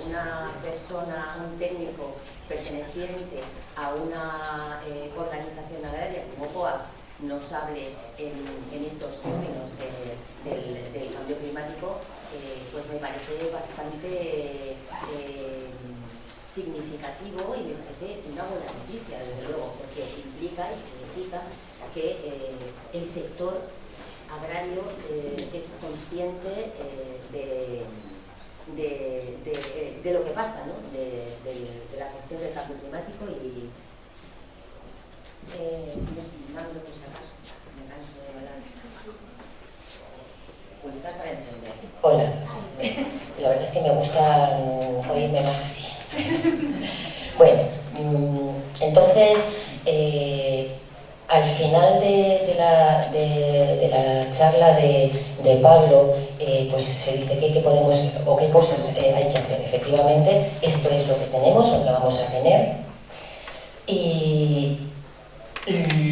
una persona, un técnico perteneciente a una organización agraria como COAG nos hable en estos términos del cambio climático, pues me parece bastante significativo y me parece una buena noticia, desde luego, porque implica y significa que el sector agrario es consciente de lo que pasa, ¿no? de la cuestión del cambio climático y no sé, más de lo que se acaso, me canso de hablar. Pulsar para entender. Hola, la verdad es que me gusta oírme más así. Bueno, entonces al final de la charla de Pablo, pues se dice que podemos o qué cosas hay que hacer. Efectivamente, esto es lo que tenemos o lo vamos a tener. Y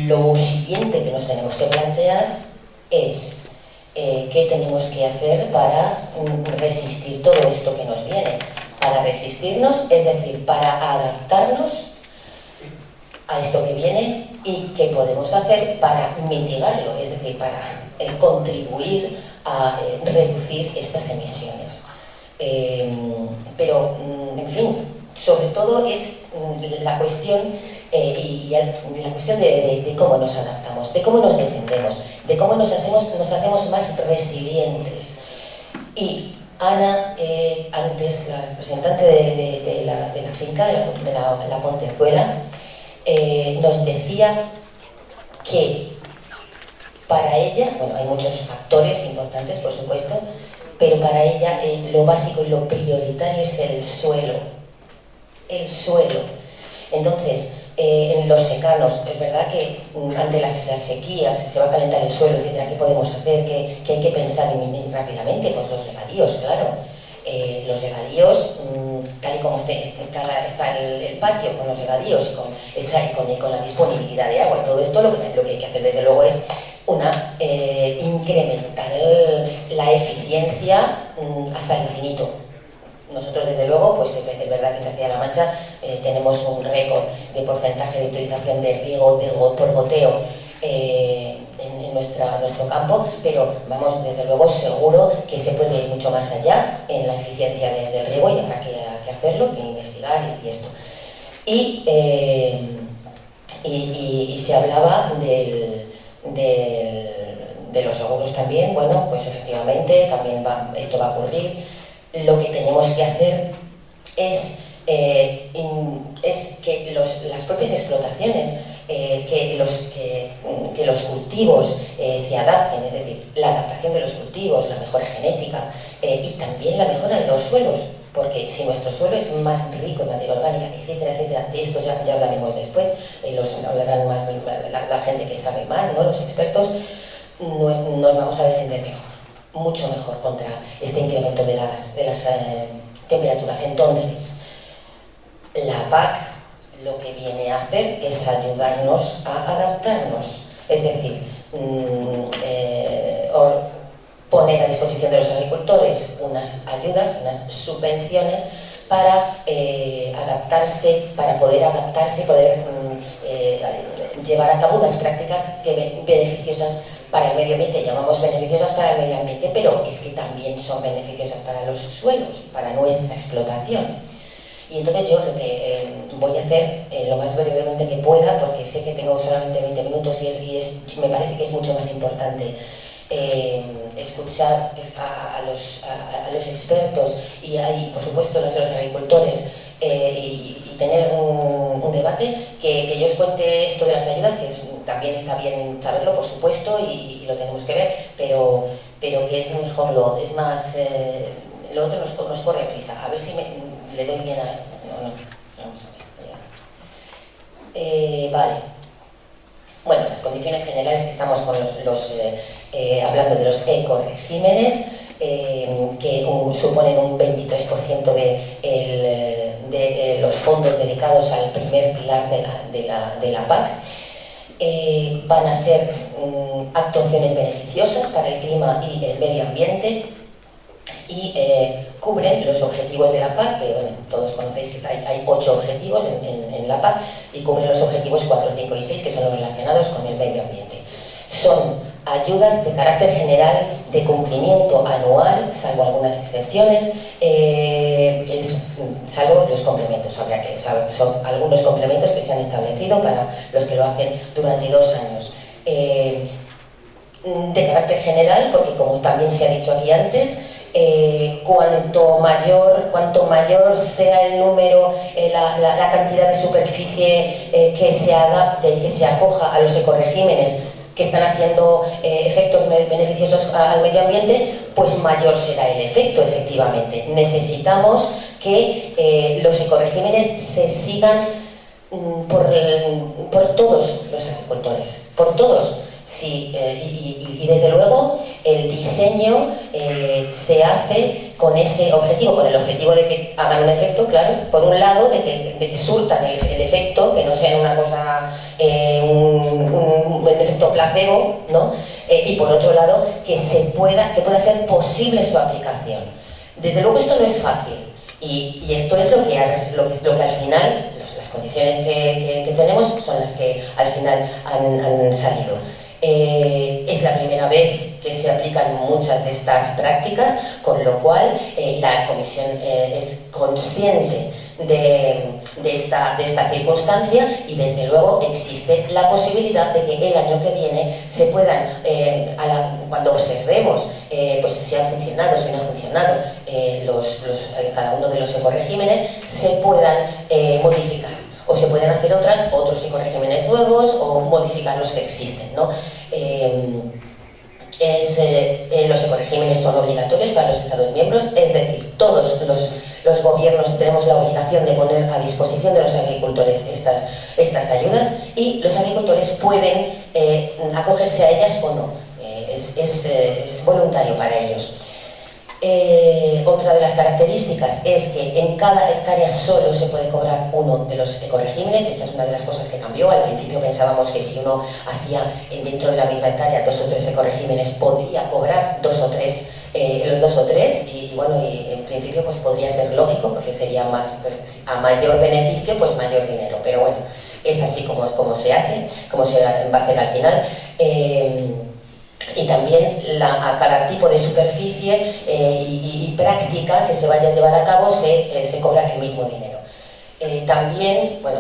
lo siguiente que nos tenemos que plantear es qué tenemos que hacer para resistir todo esto que nos viene. Para resistirnos, es decir, para adaptarnos a esto que viene y qué podemos hacer para mitigarlo, es decir, para contribuir a reducir estas emisiones. Pero, en fin, sobre todo es la cuestión la cuestión de cómo nos adaptamos, de cómo nos defendemos, de cómo nos hacemos más resilientes. Y Ana, antes, la representante de la finca, de la Pontezuela, nos decía que para ella, bueno, hay muchos factores importantes, por supuesto, pero para ella lo básico y lo prioritario es el suelo. El suelo. Entonces, en los secanos, es verdad que ante las sequías se va a calentar el suelo, etcétera. ¿Qué podemos hacer? ¿Qué hay que pensar rápidamente? Pues los regadíos, claro. Los regadíos, tal y como está el patio con los regadíos y con la disponibilidad de agua y todo esto, lo que hay que hacer desde luego es incrementar la eficiencia hasta el infinito. Nosotros, desde luego, pues es verdad que en Castilla-La Mancha tenemos un récord de porcentaje de utilización de riego por goteo en nuestro campo, pero vamos, desde luego, seguro que se puede ir mucho más allá en la eficiencia del riego y habrá que hacerlo, que investigar y esto. Y se hablaba de los seguros también. Bueno, pues efectivamente también esto va a ocurrir. Lo que tenemos que hacer es que las propias explotaciones, que los cultivos se adapten, es decir, la adaptación de los cultivos, la mejora genética y también la mejora de los suelos, porque si nuestro suelo es más rico en materia orgánica, etcétera, etcétera, de esto ya hablaremos después, hablarán más la gente que sabe más, ¿no? Los expertos, nos vamos a defender mejor, mucho mejor contra este incremento de las temperaturas. Entonces, la PAC lo que viene a hacer es ayudarnos a adaptarnos, es decir, poner a disposición de los agricultores unas ayudas, unas subvenciones para adaptarse, poder llevar a cabo unas prácticas beneficiosas para el medio ambiente. Llamamos beneficiosas para el medio ambiente, pero es que también son beneficiosas para los suelos, para nuestra explotación. Y entonces yo lo que voy a hacer lo más brevemente que pueda, porque sé que tengo solamente 20 minutos y me parece que es mucho más importante escuchar a los expertos y por supuesto los agricultores y tener un debate, que yo os cuente esto de las ayudas, que también está bien saberlo, por supuesto, y lo tenemos que ver, pero que es mejor, es más, lo otro nos corre prisa. A ver si le doy bien a esto. No, vamos a ver. Vale. Bueno, las condiciones generales que estamos con hablando de los ecoregímenes, que suponen un 23% de los fondos dedicados al primer pilar de la PAC. Van a ser actuaciones beneficiosas para el clima y el medio ambiente, y cubren los objetivos de la PAC, que bueno, todos conocéis que hay 8 objetivos en la PAC, y cubren los objetivos 4, 5 y 6, que son los relacionados con el medio ambiente. Son ayudas de carácter general de cumplimiento anual, salvo algunas excepciones, salvo los complementos. Habría que saber, son algunos complementos que se han establecido para los que lo hacen durante 2 años. De carácter general, porque como también se ha dicho aquí antes, cuanto mayor sea el número, la cantidad de superficie que se adapte y que se acoja a los ecoregímenes que están haciendo efectos beneficiosos al medio ambiente, pues mayor será el efecto, efectivamente. Necesitamos que los ecoregímenes se sigan por todos los agricultores, por todos. Sí, y desde luego el diseño se hace con ese objetivo, con el objetivo de que hagan un efecto, claro, por un lado, de que surtan el efecto, que no sea una cosa, un efecto placebo, ¿no? Y por otro lado, que pueda ser posible su aplicación. Desde luego esto no es fácil, y esto es lo que al final, las condiciones que tenemos son las que al final han salido. Es la primera vez que se aplican muchas de estas prácticas, con lo cual la Comisión es consciente de esta circunstancia, y desde luego existe la posibilidad de que el año que viene se puedan, cuando observemos pues si ha funcionado, si no ha funcionado cada uno de los ecoregímenes, se puedan modificar. O se pueden hacer otros ecoregímenes nuevos, o modificar los que existen, ¿no? Los ecoregímenes son obligatorios para los Estados miembros, es decir, todos los gobiernos tenemos la obligación de poner a disposición de los agricultores estas ayudas, y los agricultores pueden acogerse a ellas o no. Es voluntario para ellos. Otra de las características es que en cada hectárea solo se puede cobrar uno de los ecoregímenes. Esta es una de las cosas que cambió. Al principio pensábamos que si uno hacía dentro de la misma hectárea 2 o 3 ecoregímenes, podía cobrar los 2 o 3, y bueno, y en principio pues podría ser lógico, porque sería más, pues, a mayor beneficio, pues mayor dinero. Pero bueno, es así como se hace, como se va a hacer al final. Y también a cada tipo de superficie y práctica que se vaya a llevar a cabo se cobra el mismo dinero. También, bueno,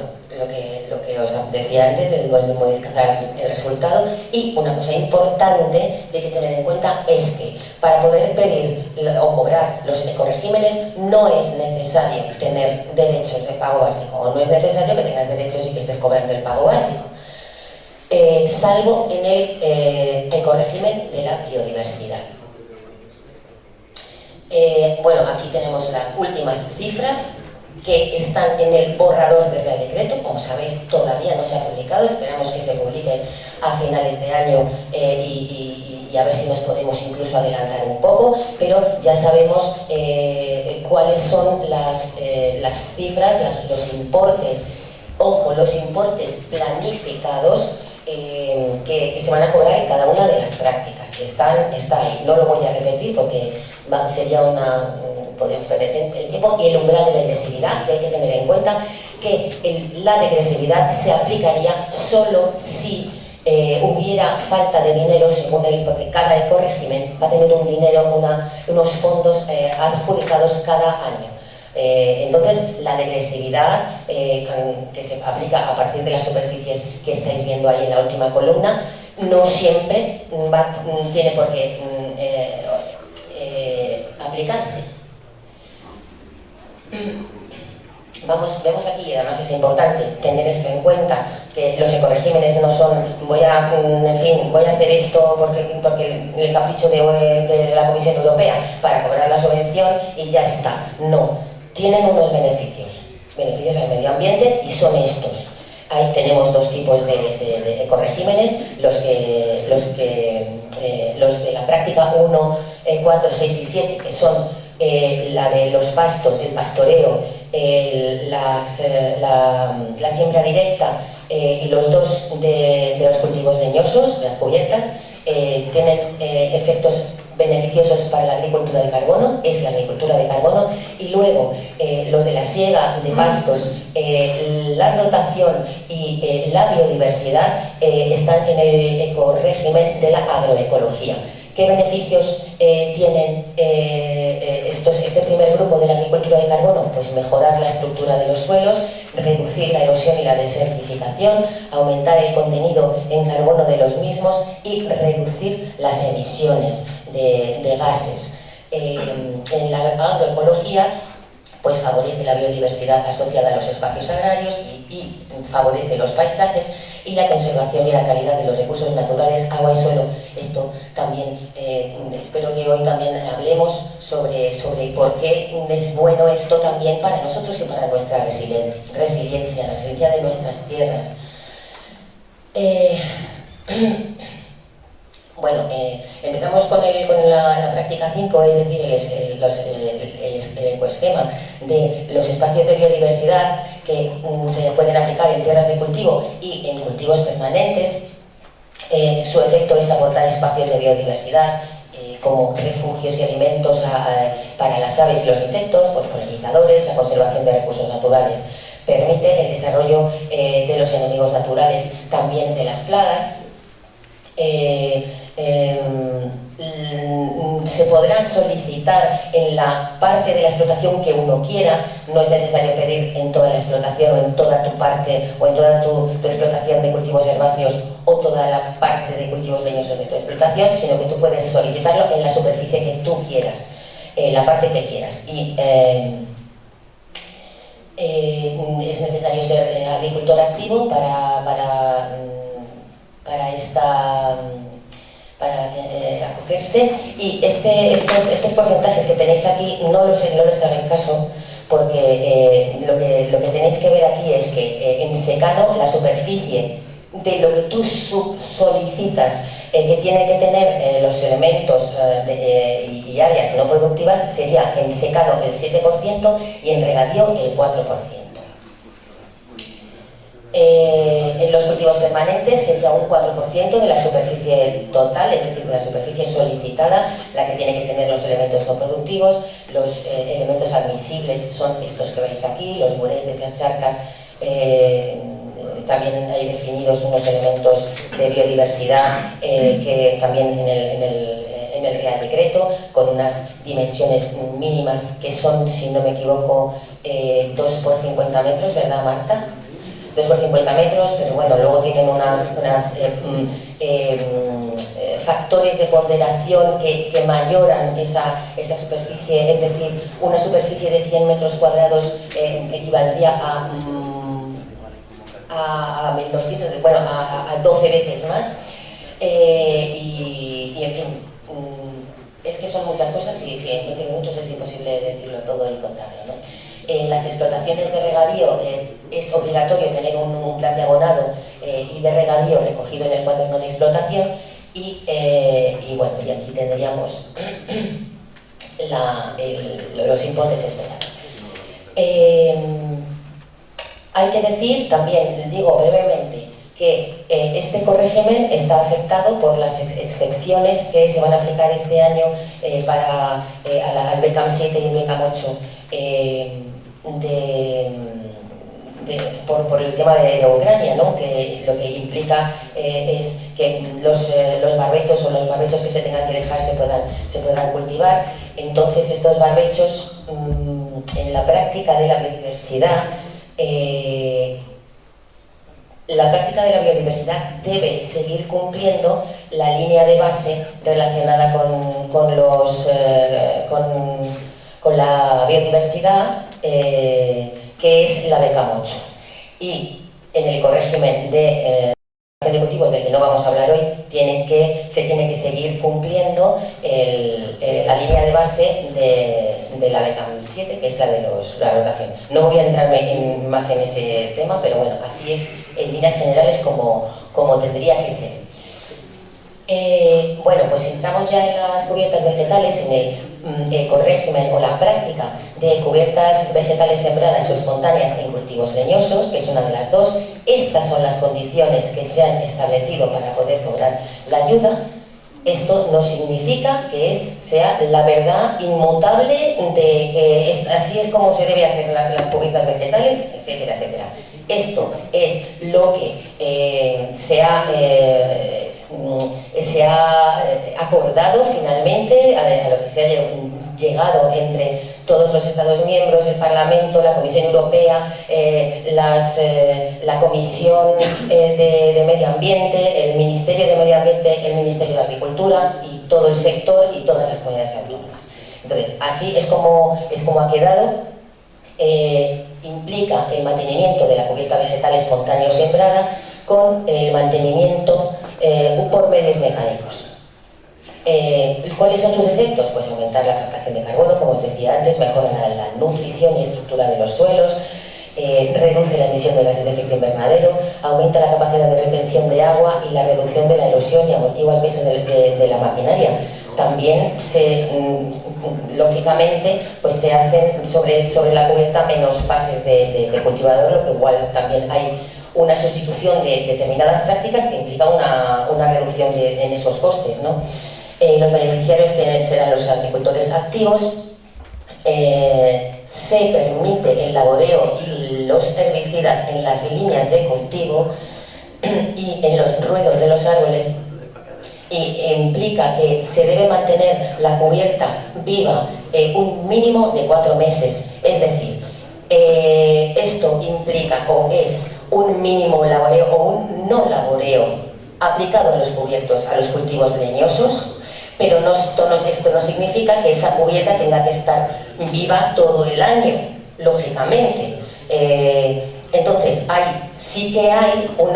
lo que os decía antes, de modificar el resultado. Y una cosa importante de que tener en cuenta es que para poder pedir o cobrar los ecoregímenes no es necesario tener derechos de pago básico, o no es necesario que tengas derechos y que estés cobrando el pago básico. Salvo en el ecorégimen de la biodiversidad. Bueno, aquí tenemos las últimas cifras que están en el borrador del Real Decreto. Como sabéis, todavía no se ha publicado, esperamos que se publique a finales de año, y a ver si nos podemos incluso adelantar un poco, pero ya sabemos cuáles son las cifras, los importes. Ojo, los importes planificados que se van a cobrar en cada una de las prácticas, que está ahí. No lo voy a repetir porque sería podríamos perder el tiempo. Y el umbral de degresividad, que hay que tener en cuenta que la degresividad se aplicaría solo si hubiera falta de dinero, porque cada ecorégimen va a tener un dinero, unos fondos adjudicados cada año. Entonces, la degresividad que se aplica a partir de las superficies que estáis viendo ahí en la última columna, no siempre tiene por qué aplicarse. Vemos aquí, y además es importante tener esto en cuenta, que los ecoregímenes no son voy a hacer esto porque el capricho de la Comisión Europea para cobrar la subvención y ya está. No. Tienen unos beneficios al medio ambiente, y son estos. Ahí tenemos 2 tipos de ecoregímenes, los de la práctica 1, 4, 6 y 7, que son la de los pastos, el pastoreo, la siembra directa, y los 2 de los cultivos leñosos, las cubiertas, tienen efectos beneficiosos para la agricultura de carbono, es la agricultura de carbono, y luego los de la siega de pastos, la rotación y la biodiversidad están en el ecorégimen de la agroecología. ¿Qué beneficios tienen este primer grupo de la agricultura de carbono? Pues mejorar la estructura de los suelos, reducir la erosión y la desertificación, aumentar el contenido en carbono de los mismos y reducir las emisiones de gases. En la agroecología pues favorece la biodiversidad asociada a los espacios agrarios y favorece los paisajes y la conservación y la calidad de los recursos naturales, agua y suelo. Esto también, espero que hoy también hablemos sobre por qué es bueno esto también para nosotros y para nuestra resiliencia, la resiliencia de nuestras tierras. Bueno, empezamos con la práctica 5, es decir, el ecoesquema de los espacios de biodiversidad que se pueden aplicar en tierras de cultivo y en cultivos permanentes. Su efecto es aportar espacios de biodiversidad como refugios y alimentos para las aves y los insectos, pues polinizadores, la conservación de recursos naturales. Permite el desarrollo de los enemigos naturales, también de las plagas. Se podrá solicitar en la parte de la explotación que uno quiera, no es necesario pedir en toda la explotación o en toda tu parte o en toda tu explotación de cultivos herbáceos o toda la parte de cultivos leñosos de tu explotación, sino que tú puedes solicitarlo en la superficie que tú quieras, la parte que quieras. Y es necesario ser agricultor activo para acogerse, y estos porcentajes que tenéis aquí no les hagáis caso, porque lo que tenéis que ver aquí es que en secano la superficie de lo que tú solicitas que tiene que tener los elementos y áreas no productivas sería en secano el 7% y en regadío el 4%. En los cultivos permanentes sería un 4% de la superficie total, es decir, de la superficie solicitada, la que tiene que tener los elementos no productivos. Los elementos admisibles son estos que veis aquí, los muretes, las charcas. También hay definidos unos elementos de biodiversidad que también en el Real Decreto, con unas dimensiones mínimas que son, si no me equivoco, 2 por 50 metros, ¿verdad, Marta? 2 por 50 metros, pero bueno, luego tienen unas factores de ponderación que mayoran esa superficie, es decir, una superficie de 100 metros cuadrados equivaldría a 1.200, bueno, a 12 veces más, y en fin, es que son muchas cosas y en 20 minutos es imposible decirlo todo y contarlo, ¿no? En las explotaciones de regadío es obligatorio tener un plan de abonado y de regadío recogido en el cuaderno de explotación, y bueno, y aquí tendríamos los importes esperados. Hay que decir también, digo brevemente, que este ecorégimen está afectado por las excepciones que se van a aplicar este año al BECAM 7 y el BECAM 8 por el tema de Ucrania, ¿no? Que lo que implica es que los barbechos o los barbechos que se tengan que dejar se puedan cultivar. Entonces estos barbechos, en la práctica de la biodiversidad, debe seguir cumpliendo la línea de base relacionada con la biodiversidad, que es la BECAM 8. Y en el ecorégimen de cultivos, del que no vamos a hablar hoy, se tiene que seguir cumpliendo la línea de base de la BECAM 7, que es la de la rotación. No voy a entrarme más en ese tema, pero bueno, así es en líneas generales como tendría que ser. Bueno, pues entramos ya en las cubiertas vegetales, en el ecorégimen o la práctica de cubiertas vegetales sembradas o espontáneas en cultivos leñosos, que es una de las dos. Estas son las condiciones que se han establecido para poder cobrar la ayuda. Esto no significa que sea la verdad inmutable de que así es como se debe hacer las cubiertas vegetales, etcétera, etcétera. Esto es lo que se ha acordado finalmente, a lo que se ha llegado entre todos los Estados miembros, el Parlamento, la Comisión Europea, la Comisión de Medio Ambiente, el Ministerio de Medio Ambiente, el Ministerio de Agricultura y todo el sector y todas las comunidades autónomas. Entonces, así es como ha quedado. Implica el mantenimiento de la cubierta vegetal espontánea o sembrada con el mantenimiento por medios mecánicos. ¿Cuáles son sus efectos? Pues aumentar la captación de carbono, como os decía antes, mejora la nutrición y estructura de los suelos, reduce la emisión de gases de efecto invernadero, aumenta la capacidad de retención de agua y la reducción de la erosión y amortigua el peso de la maquinaria. También lógicamente pues se hacen sobre la cubierta menos pases de cultivador, lo que igual también hay una sustitución de determinadas prácticas que implica una reducción en esos costes, ¿no? Los beneficiarios serán los agricultores activos. Se permite el laboreo y los herbicidas en las líneas de cultivo y en los ruedos de los árboles, y implica que se debe mantener la cubierta viva un mínimo de 4 meses. Es decir, esto implica o es un mínimo laboreo o un no laboreo aplicado a los cubiertos, a los cultivos leñosos, pero esto no significa que esa cubierta tenga que estar viva todo el año, lógicamente. Entonces, sí que hay un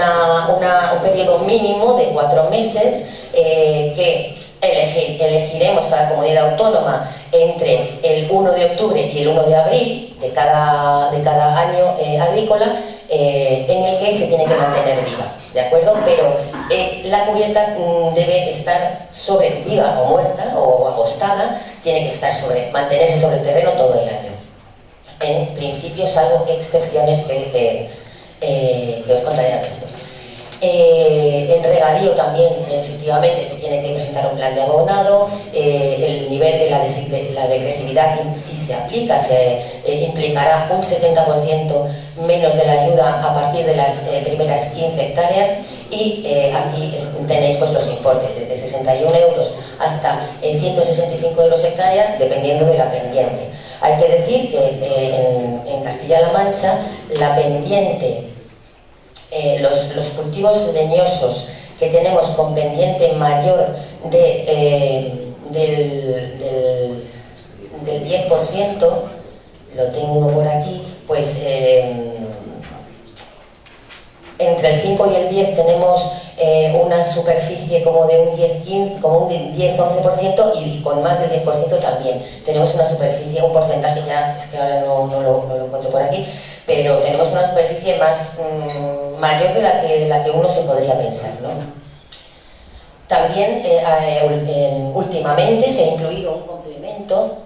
periodo mínimo de 4 meses que elegiremos cada comunidad autónoma entre el 1 de octubre y el 1 de abril de cada año agrícola, en el que se tiene que mantener viva, ¿de acuerdo? Pero la cubierta debe estar viva o muerta o agostada, tiene que mantenerse sobre el terreno todo el año. En principio, salvo excepciones que os contaré después. En regadío también, efectivamente, se tiene que presentar un plan de abonado. El nivel de la degresividad, si se aplica, implicará un 70% menos de la ayuda a partir de las primeras 15 hectáreas. Y aquí tenéis pues los importes, desde 61 euros hasta 165 euros hectárea, dependiendo de la pendiente. Hay que decir que en Castilla-La Mancha la pendiente, los cultivos leñosos que tenemos con pendiente mayor del 10%, lo tengo por aquí, pues entre el 5 y el 10 tenemos una superficie como de un 10-11%, y con más del 10% también tenemos una superficie, un porcentaje, ya es que ahora no lo encuentro por aquí, pero tenemos una superficie mayor de la que uno se podría pensar, ¿no? También últimamente se ha incluido un complemento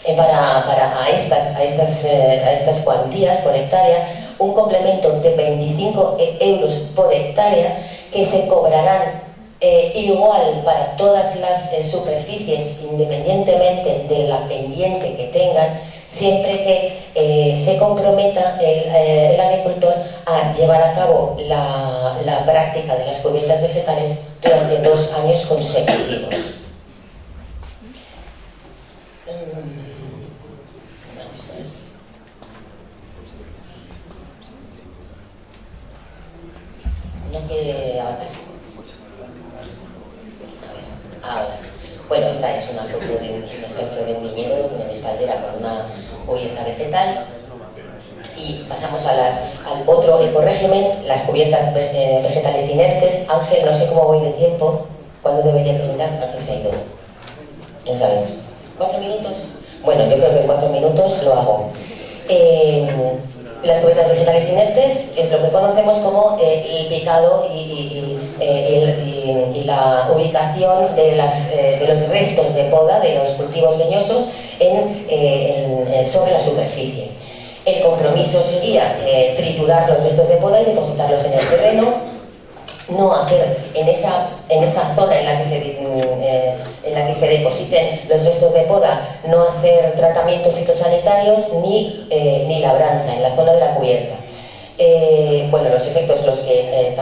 a estas cuantías por hectárea, un complemento de 25 euros por hectárea que se cobrarán igual para todas las superficies, independientemente de la pendiente que tengan, siempre que se comprometa el agricultor a llevar a cabo la práctica de las cubiertas vegetales durante 2 años consecutivos. Vamos a ver. No quiere avanzar. A ver, ahora. Bueno, esta es una foto de un ejemplo de un viñedo, una espaldera con una cubierta vegetal. Y pasamos al otro ecorégimen, las cubiertas vegetales inertes. Ángel, no sé cómo voy de tiempo, ¿cuándo debería terminar? Ángel se ha ido. No sabemos. ¿4 minutos? Bueno, yo creo que en 4 minutos lo hago. Las cubiertas vegetales inertes es lo que conocemos como el picado y la ubicación de los restos de poda de los cultivos leñosos sobre la superficie. El compromiso sería triturar los restos de poda y depositarlos en el terreno. no hacer en esa zona en la que se depositen los restos de poda, no hacer tratamientos fitosanitarios ni labranza en la zona de la cubierta. Bueno, los efectos los que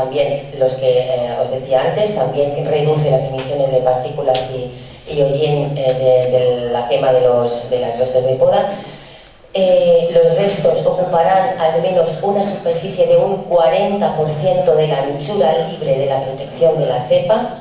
os decía antes, también reduce las emisiones de partículas y hollín de la quema de los restos de poda. Los restos ocuparán al menos una superficie de un 40% de la anchura libre de la protección de la cepa.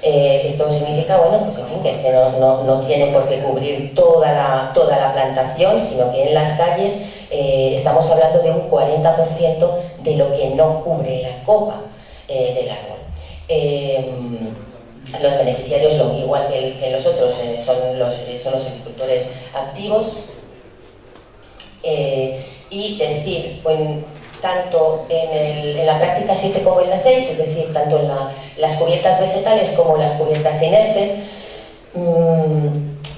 Esto significa, bueno, pues en fin, que es que no tiene por qué cubrir toda la plantación, sino que en las calles estamos hablando de un 40% de lo que no cubre la copa del árbol. Los beneficiarios, igual que los otros, son los agricultores activos. Y decir, tanto en la práctica 7 como en la 6, es decir, tanto en las cubiertas vegetales como en las cubiertas inertes,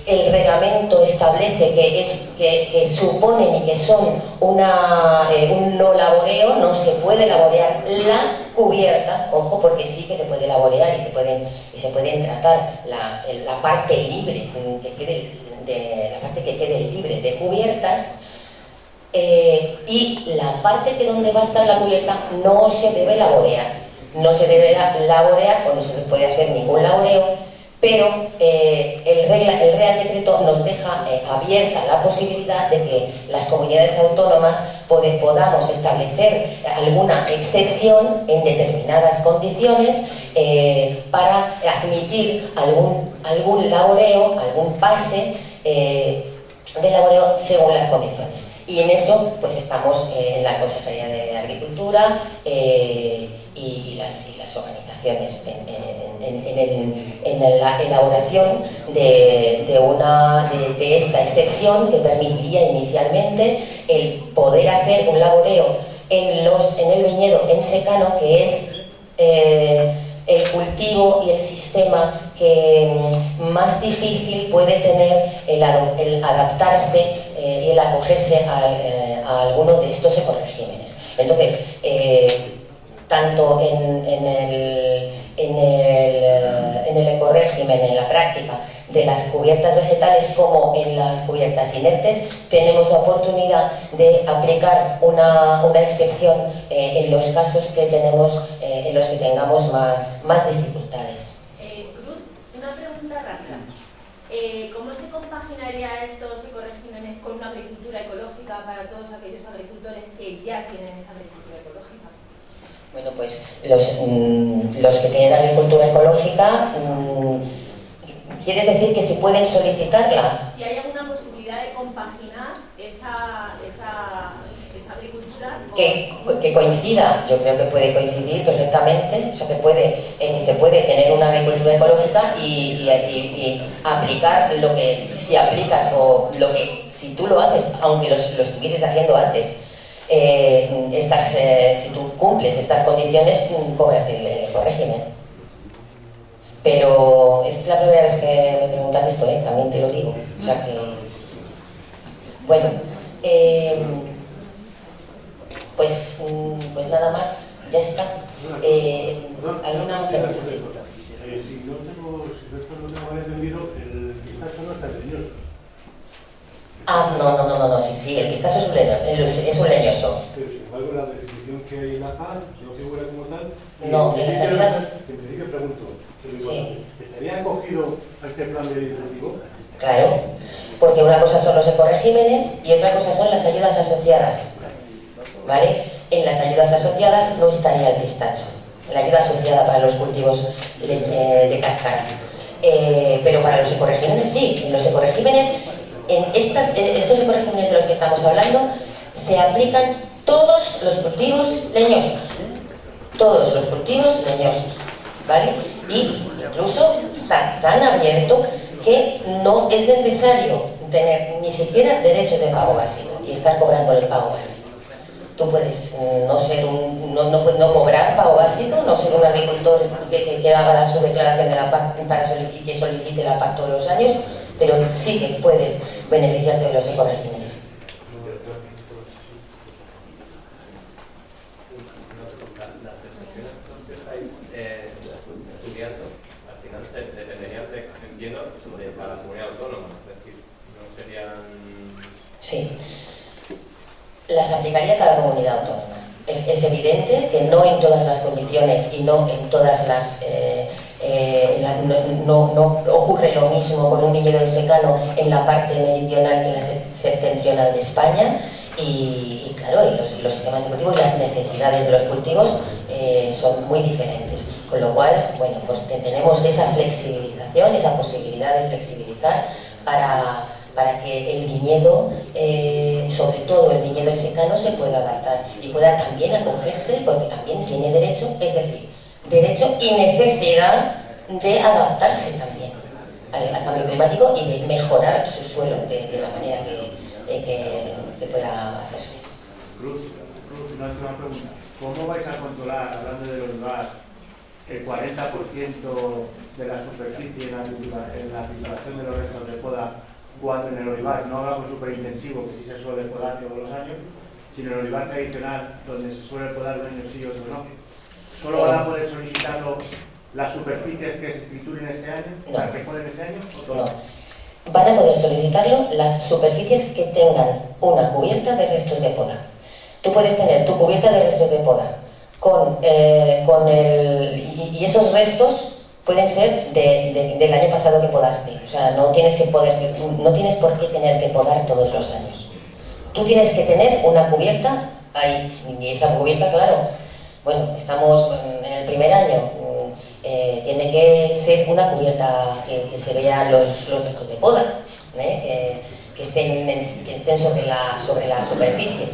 el reglamento establece que suponen y que son un no laboreo, no se puede laborear la cubierta, ojo, porque sí que se puede laborear y se pueden tratar la parte libre, la parte que quede libre de cubiertas. Y la parte que donde va a estar la cubierta no se debe laborear, o no se puede hacer ningún laboreo, pero el Real Decreto nos deja abierta la posibilidad de que las comunidades autónomas podamos establecer alguna excepción en determinadas condiciones para admitir algún laboreo, algún pase de laboreo según las condiciones. Y en eso pues estamos en la Consejería de Agricultura y las organizaciones en la elaboración de esta excepción que permitiría inicialmente el poder hacer un laboreo en el viñedo en secano, que es el cultivo y el sistema que más difícil puede tener el adaptarse y el acogerse a alguno de estos ecoregímenes. Entonces, tanto en el ecorégimen, en la práctica de las cubiertas vegetales como en las cubiertas inertes, tenemos la oportunidad de aplicar una excepción en los casos que tenemos, en los que tengamos más dificultades. Cruz, una pregunta rápida. ¿Cómo se compaginaría estos ecoregímenes con una agricultura ecológica para todos aquellos agricultores que ya tienen esa agricultura ecológica? Bueno, pues los que tienen agricultura ecológica, ¿quieres decir que si pueden solicitarla? Si hay alguna posibilidad de compaginar esa agricultura que coincida, yo creo que puede coincidir perfectamente, o sea que se puede tener una agricultura ecológica y aplicar lo que, si aplicas o lo que, si tú lo haces, aunque lo estuvieses haciendo antes, si tú cumples estas condiciones, cobras el ecorégimen. Pero es la primera vez que me preguntan esto, también te lo digo. O sea que, bueno, pues nada más, ya está. ¿Alguna pregunta? Sí. Si no tengo mal entendido, el pistacho no está leñoso. No, sí, el pistacho es un leñoso. Pero sin embargo, la definición que hay en la PAC no figura como tal. No, en las ayudas. En principio pregunto, Sí. ¿estaría acogido a este plan de incentivo? Claro, porque una cosa son los ecoregímenes y otra cosa son las ayudas asociadas. ¿Vale? En las ayudas asociadas no estaría el pistacho, la ayuda asociada para los cultivos de cáscara. Pero para los ecoregímenes sí, en los ecoregímenes, estos ecoregímenes de los que estamos hablando, se aplican todos los cultivos leñosos. Todos los cultivos leñosos, ¿vale? Y incluso está tan abierto que no es necesario tener ni siquiera derechos de pago básico y estar cobrando el pago básico. Tú puedes no cobrar pago básico, no ser un agricultor que haga su declaración de la PAC y que solicite la PAC todos los años, pero sí que puedes beneficiarte de los ecoregímenes. las aplicaría a cada comunidad autónoma. Es evidente que no en todas las condiciones y no en todas las... no ocurre lo mismo con un viñedo en secano en la parte meridional que en la septentrional de España y claro, y los sistemas de cultivo y las necesidades de los cultivos son muy diferentes, con lo cual, bueno, pues tenemos esa flexibilización, esa posibilidad de flexibilizar para que el viñedo, sobre todo el viñedo en secano, se pueda adaptar y pueda también acogerse, porque también tiene derecho, es decir, derecho y necesidad de adaptarse también al cambio climático y de mejorar su suelo de la manera que pueda hacerse. Cruz, una última pregunta. ¿Cómo vais a controlar, hablando del olivar, el 40% de la superficie en la filtración de los restos de poda cuando en el olivar, no hablamos superintensivo, que sí se suele podar todos los años, sino el olivar tradicional, donde se suele podar un año sí y otro no? ¿Solo van a poder solicitarlo las superficies que se trituren ese año? No. ¿Que poden ese año? ¿O todo? No. Van a poder solicitarlo las superficies que tengan una cubierta de restos de poda. Tú puedes tener tu cubierta de restos de poda y esos restos pueden ser del año pasado que podaste. O sea, no tienes por qué tener que podar todos los años. Tú tienes que tener una cubierta ahí. Y esa cubierta, claro, bueno, estamos en el primer año. Tiene que ser una cubierta que se vean los restos de poda, que estén sobre la superficie.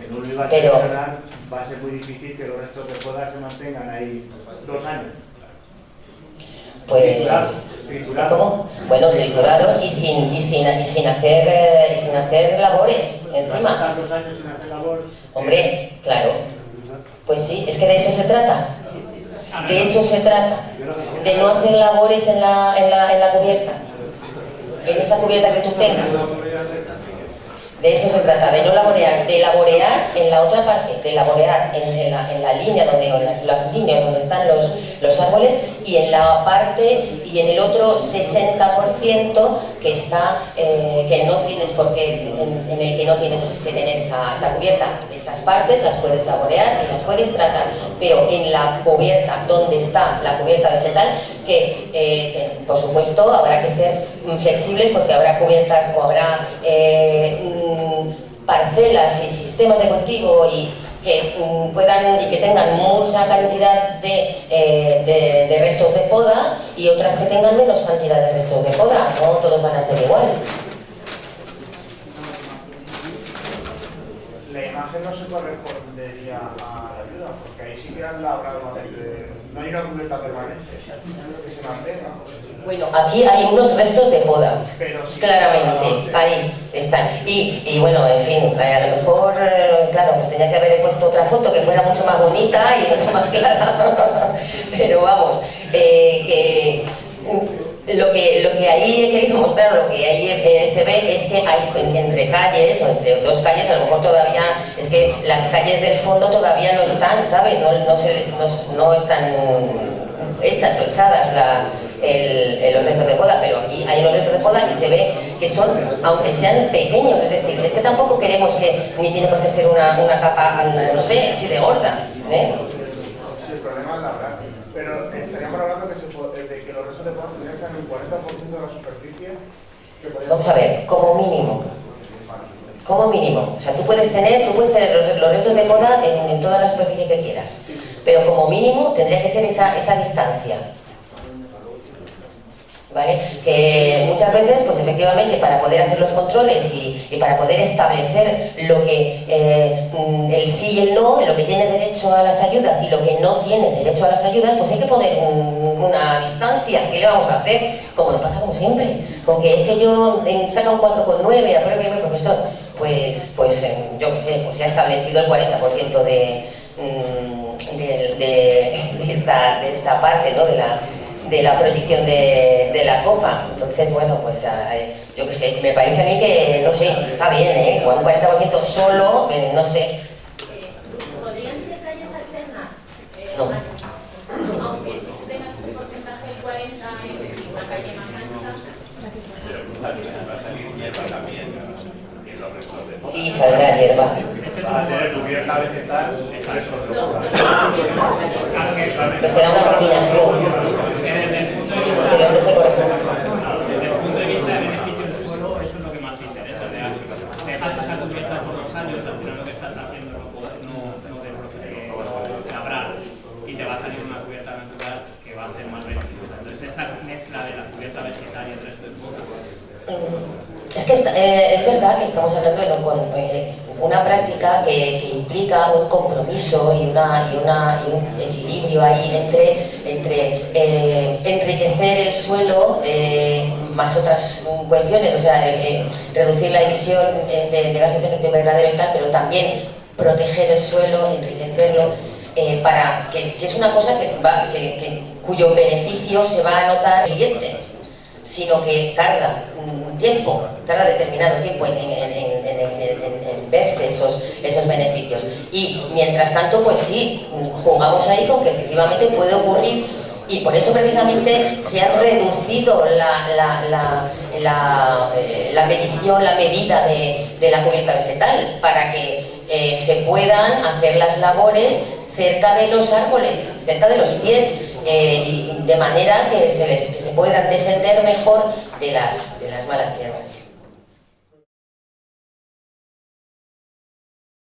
En un olivar Pero tradicional va a ser muy difícil que los restos de poda se mantengan ahí 2 años. pues Triturados. ¿cómo? Bueno, triturados y sin hacer labores encima. ¿Vas a estar 2 años sin hacer labor? Hombre, claro. Pues sí, es que de eso se trata. De eso se trata. De no hacer labores en la cubierta. En esa cubierta que tú tengas. De eso se trata, de no laborear, de laborear en la otra parte, de laborear en la línea, en las líneas donde están los árboles y en la parte y en el otro 60% que está, que no tienes por qué, en el que no tienes que tener esa cubierta. Esas partes las puedes laborear y las puedes tratar, pero en la cubierta, donde está la cubierta vegetal, que por supuesto habrá que ser flexibles porque habrá cubiertas o habrá parcelas y sistemas de cultivo y que puedan y que tengan mucha cantidad de restos de poda y otras que tengan menos cantidad de restos de poda. No todos van a ser igual. La imagen no se correspondería a la ayuda, porque ahí sí que han labrado no hay una cubierta permanente que se mantenga. Bueno, aquí hay unos restos de poda, Pero sí, claramente, ahí están. Y bueno, en fin, a lo mejor, claro, pues tenía que haber puesto otra foto que fuera mucho más bonita y mucho más clara. Pero vamos, que lo que ahí he querido mostrar, lo que ahí se ve es que hay entre calles, o entre dos calles, a lo mejor todavía, es que las calles del fondo todavía no están, ¿sabes? No están hechas o echadas los restos de poda, pero aquí hay unos restos de poda y se ve que son, aunque sean pequeños, es decir, es que tampoco queremos que, ni tiene por qué ser una capa, no sé, así de gorda, ¿eh? Sí, el problema es labrar. Pero estaríamos hablando de que los restos de poda tendrían que estar en un 40% de la superficie que podría... Vamos a ver, como mínimo. O sea, tú puedes tener los restos de poda en toda la superficie que quieras, pero como mínimo tendría que ser esa distancia. ¿Vale? Que muchas veces, pues efectivamente, para poder hacer los controles y para poder establecer lo que el sí y el no, lo que tiene derecho a las ayudas y lo que no tiene derecho a las ayudas, pues hay que poner una distancia. ¿Qué le vamos a hacer? Como nos pasa como siempre, con que es que yo saca un 4,9, apruebe el profesor, pues yo qué sé, pues se ha establecido el 40% de esta parte, ¿no? de la proyección de la copa. Entonces, bueno, pues yo qué sé, me parece a mí que, no sé, está bien, ¿eh? Un 40% solo, no sé. ¿Podrían ser calles alternas? No. Aunque tú tengas ese porcentaje del 40 en una calle más ancha. Va a salir hierba también en los restos de poda. Sí, saldrá hierba. Para tener cubierta vegetal, eso es lo Pues será una combinación de los dos ecologistas. Desde el punto de vista de beneficio del suelo, eso es lo que más te interesa. Dejas esa cubierta por los años, al final lo que estás haciendo no labrar y te va a salir una cubierta natural que va a ser más beneficiosa. Entonces, esa mezcla de la cubierta vegetal y el resto del mundo. Es que es verdad que estamos hablando de una práctica que implica un compromiso y un equilibrio ahí entre enriquecer el suelo más otras cuestiones, o sea, reducir la emisión de gases de efecto invernadero y tal, pero también proteger el suelo, enriquecerlo, para que es una cosa cuyo beneficio se va a notar siguiente, sino que tarda determinado tiempo en verse esos beneficios. Y mientras tanto, pues sí, jugamos ahí con que efectivamente puede ocurrir, y por eso precisamente se ha reducido la medición, la medida de la cubierta vegetal, para que se puedan hacer las labores cerca de los árboles, cerca de los pies, de manera que se puedan defender mejor de las malas hierbas.